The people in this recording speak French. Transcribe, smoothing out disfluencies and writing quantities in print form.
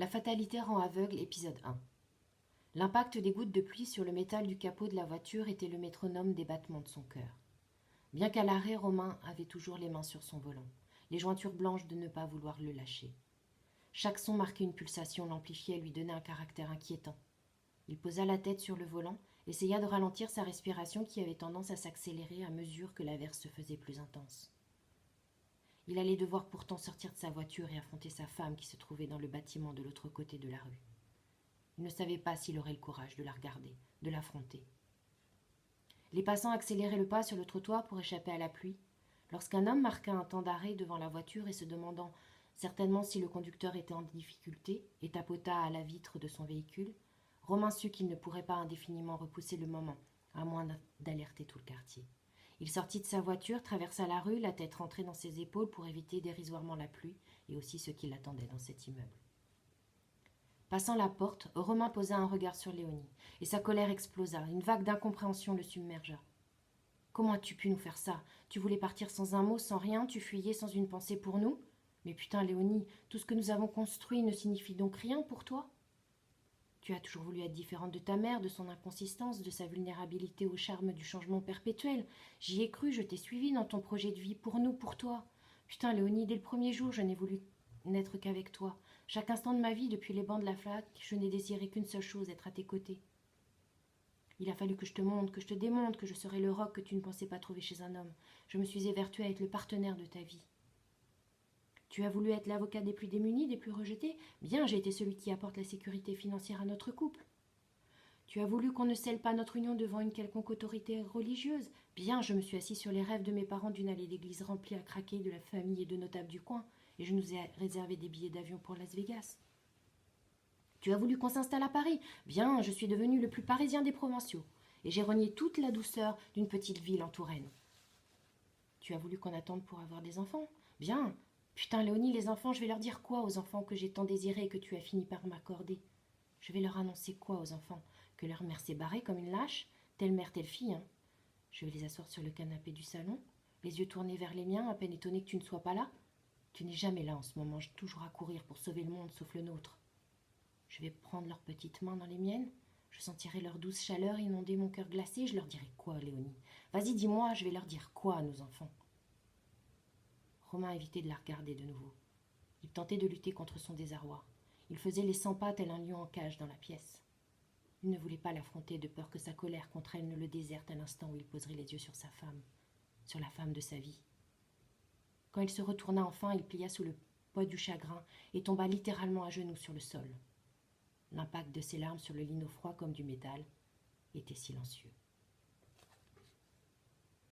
La fatalité rend aveugle, épisode 1. L'impact des gouttes de pluie sur le métal du capot de la voiture était le métronome des battements de son cœur. Bien qu'à l'arrêt, Romain avait toujours les mains sur son volant, les jointures blanches de ne pas vouloir le lâcher. Chaque son marquait une pulsation, l'amplifiait et lui donnait un caractère inquiétant. Il posa la tête sur le volant, essaya de ralentir sa respiration qui avait tendance à s'accélérer à mesure que l'averse se faisait plus intense. Il allait devoir pourtant sortir de sa voiture et affronter sa femme qui se trouvait dans le bâtiment de l'autre côté de la rue. Il ne savait pas s'il aurait le courage de la regarder, de l'affronter. Les passants accéléraient le pas sur le trottoir pour échapper à la pluie, lorsqu'un homme marqua un temps d'arrêt devant la voiture et se demandant certainement si le conducteur était en difficulté et tapota à la vitre de son véhicule, Romain sut qu'il ne pourrait pas indéfiniment repousser le moment, à moins d'alerter tout le quartier. Il sortit de sa voiture, traversa la rue, la tête rentrée dans ses épaules pour éviter dérisoirement la pluie et aussi ceux qui l'attendaient dans cet immeuble. Passant la porte, Romain posa un regard sur Léonie, et sa colère explosa. Une vague d'incompréhension le submergea. Comment as-tu pu nous faire ça? Tu voulais partir sans un mot, sans rien, tu fuyais sans une pensée pour nous? Mais putain, Léonie, tout ce que nous avons construit ne signifie donc rien pour toi? Tu as toujours voulu être différente de ta mère, de son inconsistance, de sa vulnérabilité au charme du changement perpétuel. J'y ai cru, je t'ai suivi dans ton projet de vie pour nous, pour toi. Putain, Léonie, dès le premier jour, je n'ai voulu n'être qu'avec toi. Chaque instant de ma vie, depuis les bancs de la flaque, je n'ai désiré qu'une seule chose, être à tes côtés. Il a fallu que je te montre, que je te démontre que je serais le roc que tu ne pensais pas trouver chez un homme. Je me suis évertuée à être le partenaire de ta vie. Tu as voulu être l'avocat des plus démunis, des plus rejetés? Bien, j'ai été celui qui apporte la sécurité financière à notre couple. Tu as voulu qu'on ne scelle pas notre union devant une quelconque autorité religieuse? Bien, je me suis assis sur les rêves de mes parents d'une allée d'église remplie à craquer de la famille et de notables du coin, et je nous ai réservé des billets d'avion pour Las Vegas. Tu as voulu qu'on s'installe à Paris? Bien, je suis devenu le plus parisien des provinciaux, et j'ai renié toute la douceur d'une petite ville en Touraine. Tu as voulu qu'on attende pour avoir des enfants? Bien. Putain, Léonie, les enfants, je vais leur dire quoi aux enfants que j'ai tant désirés et que tu as fini par m'accorder? Je vais leur annoncer quoi aux enfants? Que leur mère s'est barrée comme une lâche? Telle mère, telle fille, hein? Je vais les asseoir sur le canapé du salon, les yeux tournés vers les miens, à peine étonnés que tu ne sois pas là. Tu n'es jamais là en ce moment, toujours à courir pour sauver le monde sauf le nôtre. Je vais prendre leurs petites mains dans les miennes, je sentirai leur douce chaleur inonder mon cœur glacé, je leur dirai quoi, Léonie? Vas-y, dis-moi, je vais leur dire quoi à nos enfants? Romain évitait de la regarder de nouveau. Il tentait de lutter contre son désarroi. Il faisait les 100 pas tel un lion en cage dans la pièce. Il ne voulait pas l'affronter de peur que sa colère contre elle ne le déserte à l'instant où il poserait les yeux sur sa femme, sur la femme de sa vie. Quand il se retourna enfin, il plia sous le poids du chagrin et tomba littéralement à genoux sur le sol. L'impact de ses larmes sur le lino froid comme du métal était silencieux.